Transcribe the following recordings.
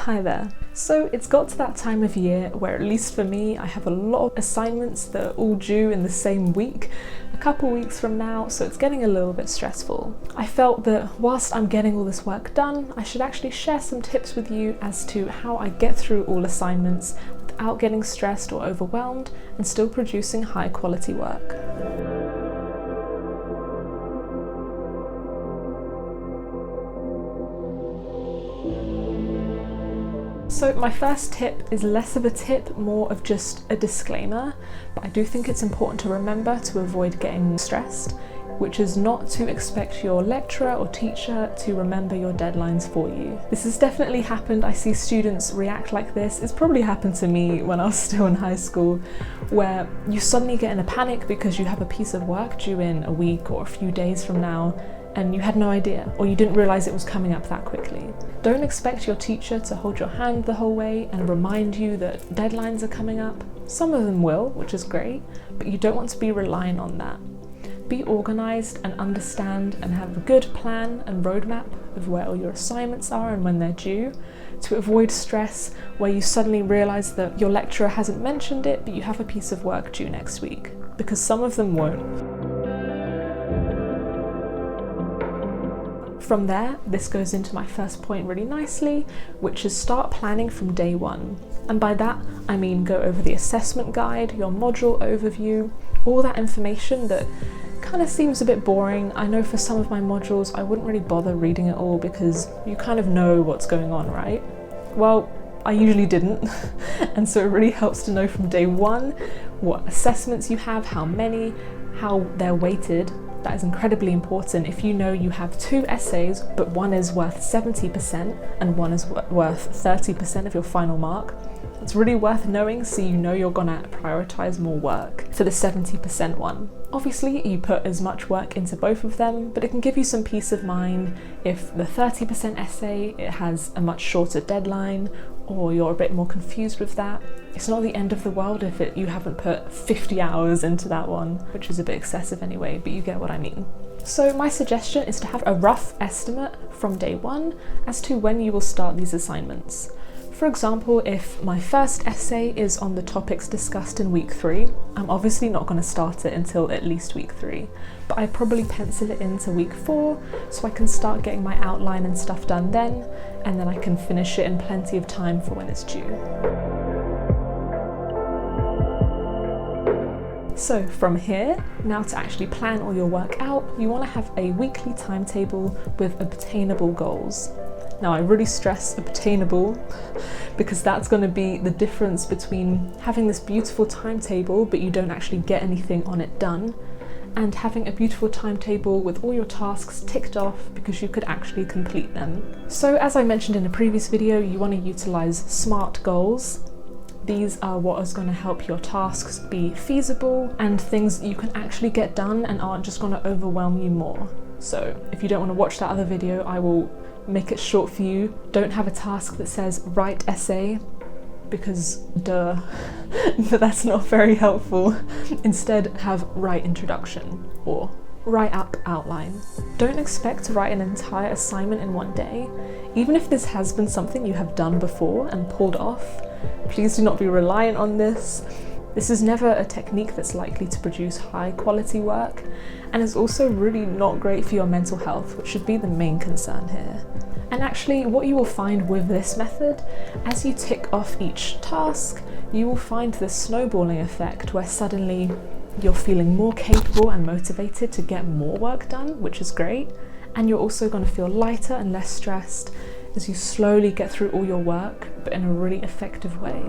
Hi there. So it's got to that time of year where, at least for me, I have a lot of assignments that are all due in the same week, a couple weeks from now, so it's getting a little bit stressful. I felt that whilst I'm getting all this work done, I should actually share some tips with you as to how I get through all assignments without getting stressed or overwhelmed and still producing high quality work. So my first tip is less of a tip, more of just a disclaimer, but I do think it's important to remember to avoid getting stressed, which is not to expect your lecturer or teacher to remember your deadlines for you. This has definitely happened. I see students react like this. It's probably happened to me when I was still in high school, where you suddenly get in a panic because you have a piece of work due in a week or a few days from now, and you had no idea, or you didn't realise it was coming up that quickly. Don't expect your teacher to hold your hand the whole way and remind you that deadlines are coming up. Some of them will, which is great, but you don't want to be relying on that. Be organised and understand and have a good plan and roadmap of where all your assignments are and when they're due, to avoid stress where you suddenly realise that your lecturer hasn't mentioned it, but you have a piece of work due next week, because some of them won't. From there, this goes into my first point really nicely, which is start planning from day one. And by that, I mean go over the assessment guide, your module overview, all that information that kind of seems a bit boring. I know for some of my modules, I wouldn't really bother reading it all because you kind of know what's going on, right? Well, I usually didn't. And so it really helps to know from day one what assessments you have, how many, how they're weighted. That is incredibly important. If you know you have 2 essays, but one is worth 70% and one is worth 30% of your final mark, it's really worth knowing so you know you're gonna prioritise more work for the 70% one. Obviously, you put as much work into both of them, but it can give you some peace of mind if the 30% essay, it has a much shorter deadline, or you're a bit more confused with that. It's not the end of the world if you haven't put 50 hours into that one, which is a bit excessive anyway, but you get what I mean. So my suggestion is to have a rough estimate from day one as to when you will start these assignments. For example, if my first essay is on the topics discussed in week 3, I'm obviously not going to start it until at least week 3, but I probably pencil it into week 4 so I can start getting my outline and stuff done then, and then I can finish it in plenty of time for when it's due. So from here, now to actually plan all your work out, you want to have a weekly timetable with obtainable goals. Now I really stress obtainable because that's going to be the difference between having this beautiful timetable but you don't actually get anything on it done, and having a beautiful timetable with all your tasks ticked off because you could actually complete them. So as I mentioned in a previous video, you want to utilise SMART goals. These are what is going to help your tasks be feasible and things you can actually get done and aren't just going to overwhelm you more. So if you don't want to watch that other video, I will make it short for you. Don't have a task that says write essay, because duh, but that's not very helpful. Instead, have write introduction or write up outline. Don't expect to write an entire assignment in one day. Even if this has been something you have done before and pulled off, please do not be reliant on this. This is never a technique that's likely to produce high quality work, and is also really not great for your mental health, which should be the main concern here. And actually, what you will find with this method, as you tick off each task, you will find this snowballing effect where suddenly you're feeling more capable and motivated to get more work done, which is great, and you're also going to feel lighter and less stressed as you slowly get through all your work, but in a really effective way.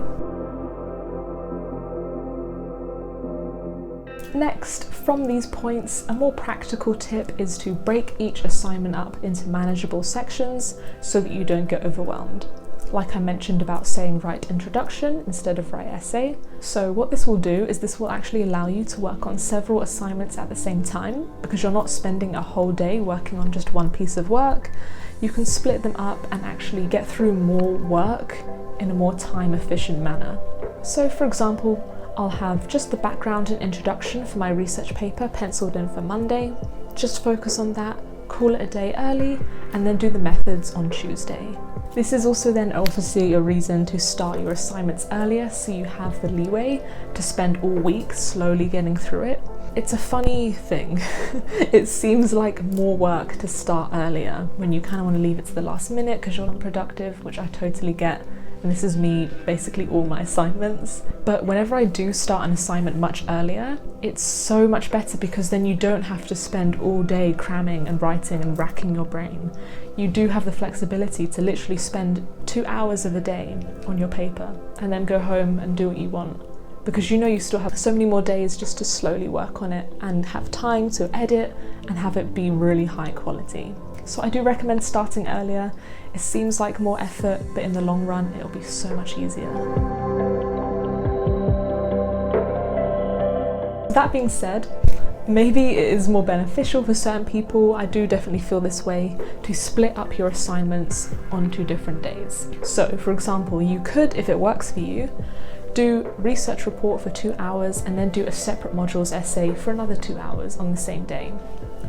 Next, from these points, a more practical tip is to break each assignment up into manageable sections so that you don't get overwhelmed. Like I mentioned about saying write introduction instead of write essay. So what this will do is this will actually allow you to work on several assignments at the same time, because you're not spending a whole day working on just one piece of work. You can split them up and actually get through more work in a more time efficient manner. So for example, I'll have just the background and introduction for my research paper penciled in for Monday, just focus on that, call it a day early, and then do the methods on Tuesday. This is also then obviously a reason to start your assignments earlier, so you have the leeway to spend all week slowly getting through it. It's a funny thing. It seems like more work to start earlier when you kind of want to leave it to the last minute because you're unproductive, which I totally get. And this is me basically all my assignments. But whenever I do start an assignment much earlier, it's so much better because then you don't have to spend all day cramming and writing and racking your brain. You do have the flexibility to literally spend 2 hours of the day on your paper and then go home and do what you want. Because you know you still have so many more days just to slowly work on it and have time to edit and have it be really high quality. So I do recommend starting earlier. It seems like more effort, but in the long run, it'll be so much easier. That being said, maybe it is more beneficial for certain people, I do definitely feel this way, to split up your assignments onto different days. So for example, you could, if it works for you, do research report for 2 hours and then do a separate modules essay for another 2 hours on the same day.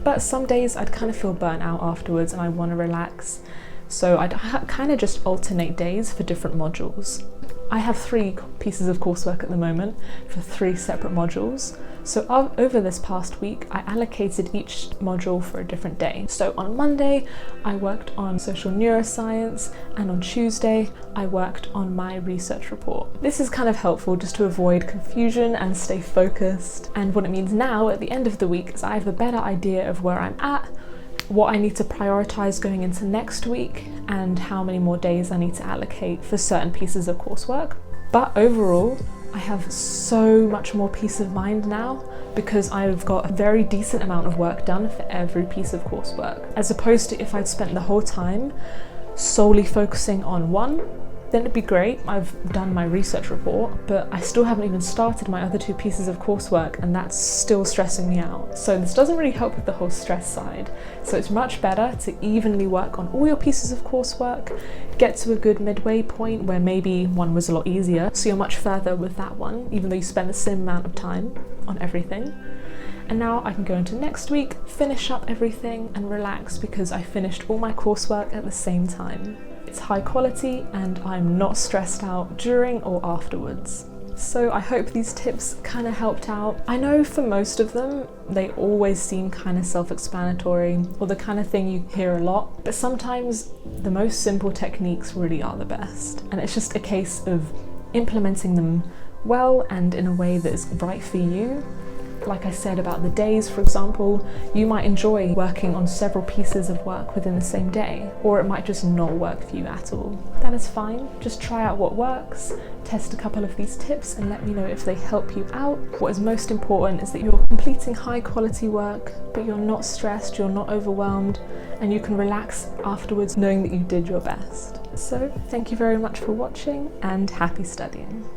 But some days I'd kind of feel burnt out afterwards and I want to relax. So I'd kind of just alternate days for different modules. I have 3 pieces of coursework at the moment for 3 separate modules. So over this past week, I allocated each module for a different day. So on Monday, I worked on social neuroscience, and on Tuesday, I worked on my research report. This is kind of helpful just to avoid confusion and stay focused. And what it means now at the end of the week is I have a better idea of where I'm at, what I need to prioritize going into next week, and how many more days I need to allocate for certain pieces of coursework. But overall, I have so much more peace of mind now because I've got a very decent amount of work done for every piece of coursework, as opposed to if I'd spent the whole time solely focusing on one. Then it'd be great, I've done my research report, but I still haven't even started my other 2 pieces of coursework and that's still stressing me out. So this doesn't really help with the whole stress side. So it's much better to evenly work on all your pieces of coursework, get to a good midway point where maybe one was a lot easier, so you're much further with that one, even though you spend the same amount of time on everything. And now I can go into next week, finish up everything and relax because I finished all my coursework at the same time. It's high quality and I'm not stressed out during or afterwards. So I hope these tips kind of helped out. I know for most of them, they always seem kind of self-explanatory or the kind of thing you hear a lot, but sometimes the most simple techniques really are the best. And it's just a case of implementing them well and in a way that is right for you. Like I said about the days, for example, you might enjoy working on several pieces of work within the same day, or it might just not work for you at all. That is fine. Just try out what works, test a couple of these tips and let me know if they help you out. What is most important is that you're completing high quality work, but you're not stressed, you're not overwhelmed, and you can relax afterwards knowing that you did your best. So thank you very much for watching and happy studying.